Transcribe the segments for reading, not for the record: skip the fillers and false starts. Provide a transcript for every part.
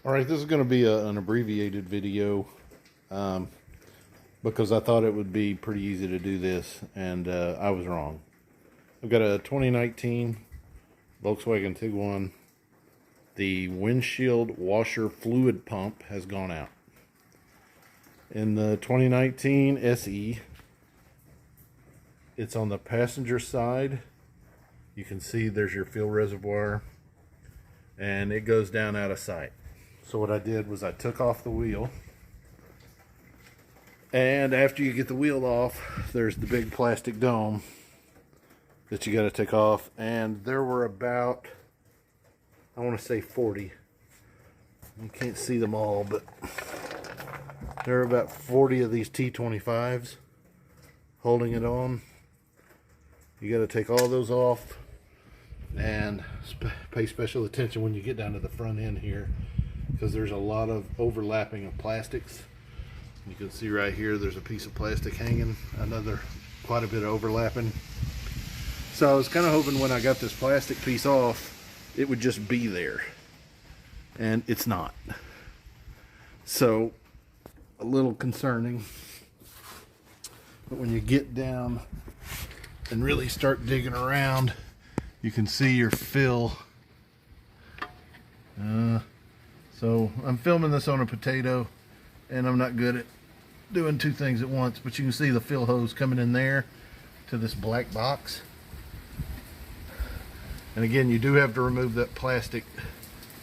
All right, this is going to be an abbreviated video because I thought it would be pretty easy to do this, and I was wrong. I've got a 2019 Volkswagen Tiguan. The windshield washer fluid pump has gone out. In the 2019 SE, it's on the passenger side. You can see there's your fuel reservoir, and it goes down out of sight. So what I did was I took off the wheel, and after you get the wheel off, there's the big plastic dome that you got to take off. And there were about, I want to say 40. You can't see them all, but there are about 40 of these T25s holding it on. You got to take all those off and pay special attention when you get down to the front end here, because there's a lot of overlapping of plastics. You can see right here there's a piece of plastic hanging, quite a bit of overlapping. So I was kind of hoping when I got this plastic piece off it would just be there, and it's not. So a little concerning, but when you get down and really start digging around, you can see your fill. So I'm filming this on a potato, and I'm not good at doing two things at once, but you can see the fill hose coming in there to this black box. And again, you do have to remove that plastic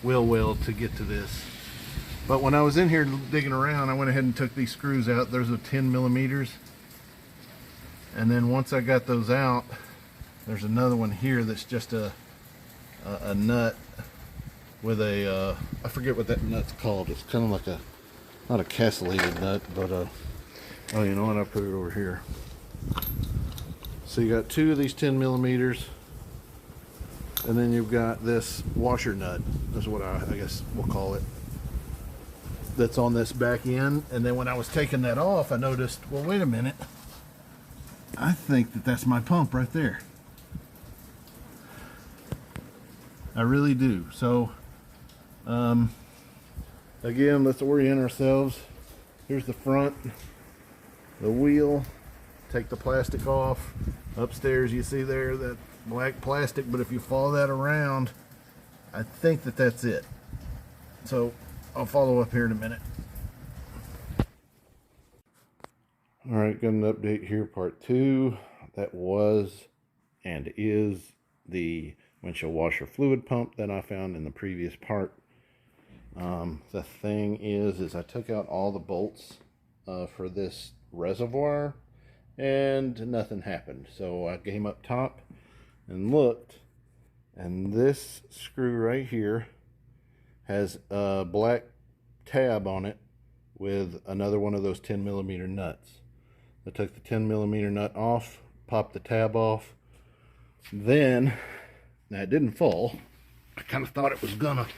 wheel well to get to this. But when I was in here digging around, I went ahead and took these screws out. There's a 10 millimeters. And then once I got those out, there's another one here that's just a nut with a, I forget what that nut's called. It's kind of like a, not a castellated nut, but oh, you know what, I put it over here. So you got two of these 10 millimeters, and then you've got this washer nut. That's what I guess we'll call it. That's on this back end. And then when I was taking that off, I noticed, well, wait a minute. I think that that's my pump right there. I really do. So, again, let's orient ourselves. Here's the front, the wheel. Take the plastic off. Upstairs, you see there that black plastic, but if you follow that around, I think that that's it. So I'll follow up here in a minute. All right, got an update here, part 2. That was and is the windshield washer fluid pump that I found in the previous part. The thing is I took out all the bolts for this reservoir, and nothing happened. So I came up top and looked, and this screw right here has a black tab on it with another one of those 10 millimeter nuts. I took the 10 millimeter nut off, popped the tab off. Then, now it didn't fall. I kind of thought it was gonna,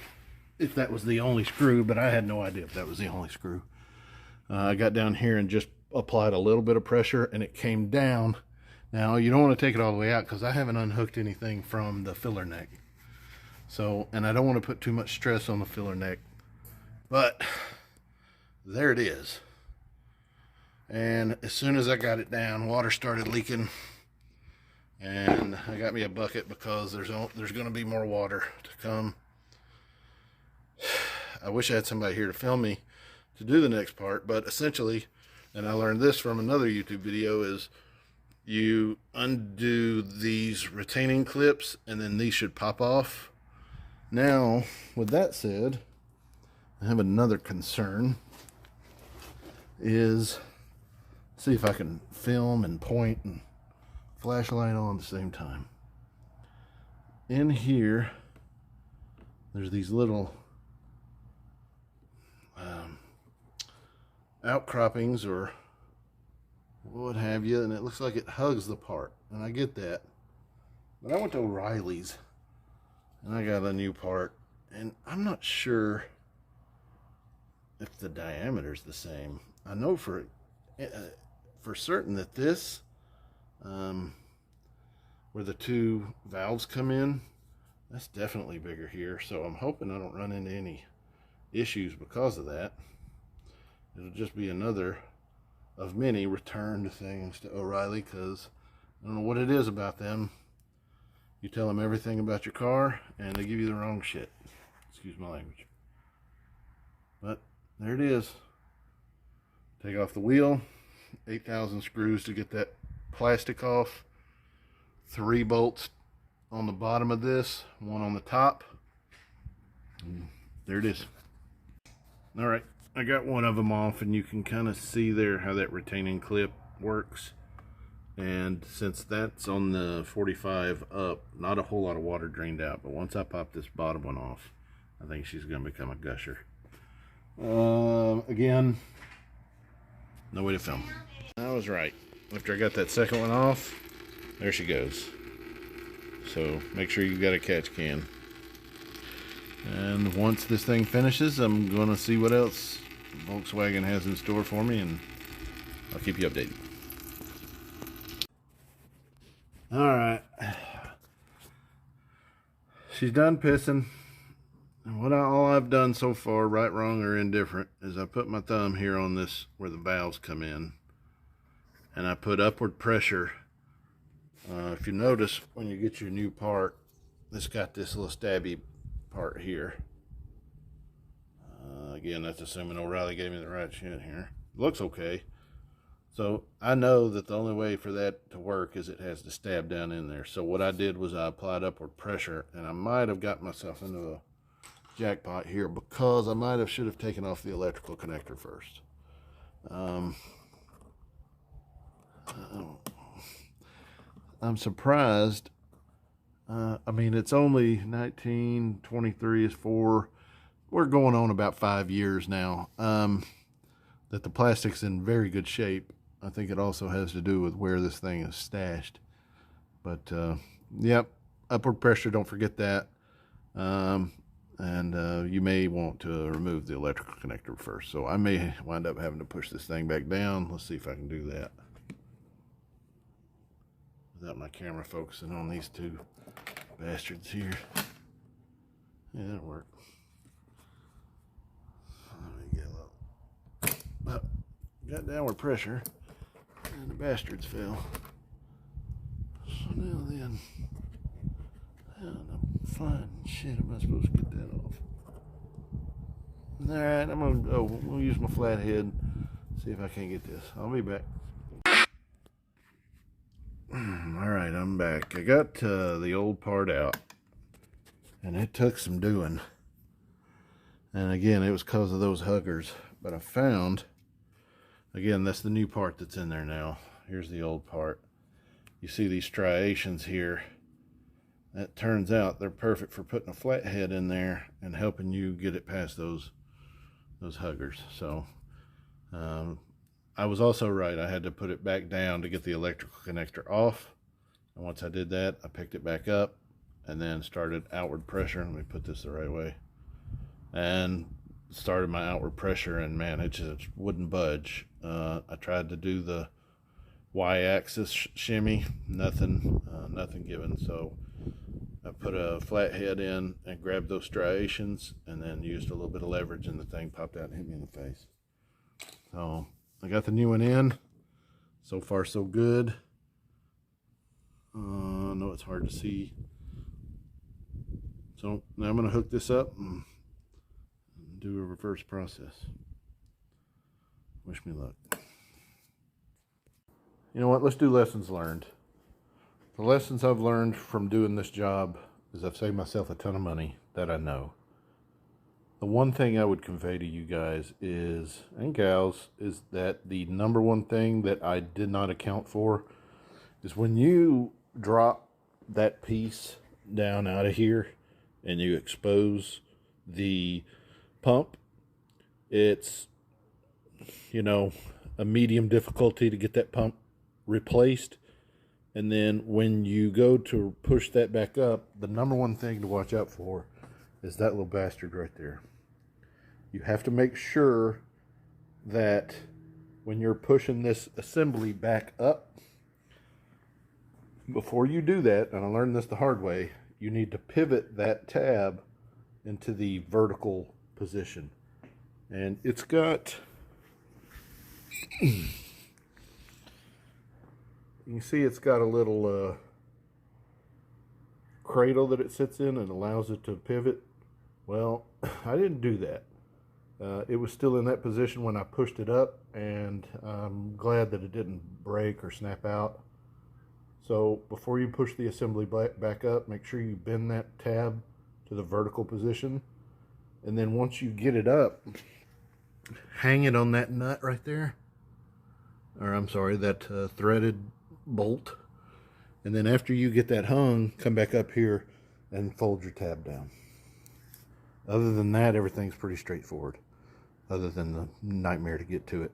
if that was the only screw, but I had no idea if that was the only screw. I got down here and just applied a little bit of pressure, and it came down. Now you don't want to take it all the way out because I haven't unhooked anything from the filler neck. So, and I don't want to put too much stress on the filler neck, but there it is. And as soon as I got it down, water started leaking, and I got me a bucket because there's going to be more water to come. I wish I had somebody here to film me to do the next part, but essentially, and I learned this from another YouTube video, is you undo these retaining clips, and then these should pop off. Now, with that said, I have another concern, is see if I can film and point and flashlight on at the same time. In here, there's these little outcroppings or what have you, and it looks like it hugs the part, and I get that. But I went to O'Reilly's and I got a new part, and I'm not sure if the diameter's the same. I know for certain that this, where the two valves come in, that's definitely bigger here. So I'm hoping I don't run into any issues because of that. It'll just be another of many returned things to O'Reilly, because I don't know what it is about them. You tell them everything about your car and they give you the wrong shit. Excuse my language. But there it is. Take off the wheel. 8,000 screws to get that plastic off. 3 bolts on the bottom of this, 1 on the top. And there it is. All right, I got one of them off, and you can kind of see there how that retaining clip works. And since that's on the 45 up, not a whole lot of water drained out, but once I pop this bottom one off, I think she's going to become a gusher. Again, no way to film. I was right. After I got that second one off, there she goes. So make sure you've got a catch can. And once this thing finishes, I'm going to see what else Volkswagen has in store for me, and I'll keep you updated. Alright, she's done pissing. And all I've done so far, right, wrong, or indifferent, is I put my thumb here on this where the valves come in, and I put upward pressure. If you notice, when you get your new part, it's got this little stabby part here. Again, that's assuming O'Reilly gave me the right shit here. It looks okay. So I know that the only way for that to work is it has to stab down in there. So what I did was I applied upward pressure, and I might have got myself into a jackpot here, because I should have taken off the electrical connector first. I'm surprised. I mean, it's only 1923 is 4. We're going on about 5 years now. That the plastic's in very good shape. I think it also has to do with where this thing is stashed. But yep, upward pressure, don't forget that. And you may want to remove the electrical connector first. So I may wind up having to push this thing back down. Let's see if I can do that without my camera focusing on these two bastards here. Yeah, that'll work. Let me get a little... got downward pressure, and the bastards fell. So now then, how the flying shit am I supposed to get that off? Alright, we'll use my flathead, see if I can't get this. I'll be back. Alright, I'm back. I got the old part out, and it took some doing. And again, it was because of those huggers. But I found, again, that's the new part that's in there now. Here's the old part. You see these striations here. That turns out they're perfect for putting a flathead in there and helping you get it past those huggers. So I was also right. I had to put it back down to get the electrical connector off. And once I did that, I picked it back up and then started outward pressure. Let me put this the right way. And started my outward pressure, and man, it just wouldn't budge. I tried to do the y-axis shimmy, nothing given. So I put a flathead in and grabbed those striations, and then used a little bit of leverage, and the thing popped out and hit me in the face. So I got the new one in. So far so good. I know it's hard to see. So now I'm going to hook this up and do a reverse process. Wish me luck. You know what? Let's do lessons learned. The lessons I've learned from doing this job is I've saved myself a ton of money, that I know. The one thing I would convey to you guys is, and gals, is that the number one thing that I did not account for is when you drop that piece down out of here and you expose the pump, it's, you know, a medium difficulty to get that pump replaced. And then when you go to push that back up, the number one thing to watch out for is that little bastard right there. You have to make sure that when you're pushing this assembly back up, before you do that, and I learned this the hard way, you need to pivot that tab into the vertical position. And it's got, you can see it's got a little cradle that it sits in and allows it to pivot. Well, I didn't do that. It was still in that position when I pushed it up, and I'm glad that it didn't break or snap out. So before you push the assembly back up, make sure you bend that tab to the vertical position. And then once you get it up, hang it on that nut right there. Or I'm sorry, that threaded bolt. And then after you get that hung, come back up here and fold your tab down. Other than that, everything's pretty straightforward, other than the nightmare to get to it.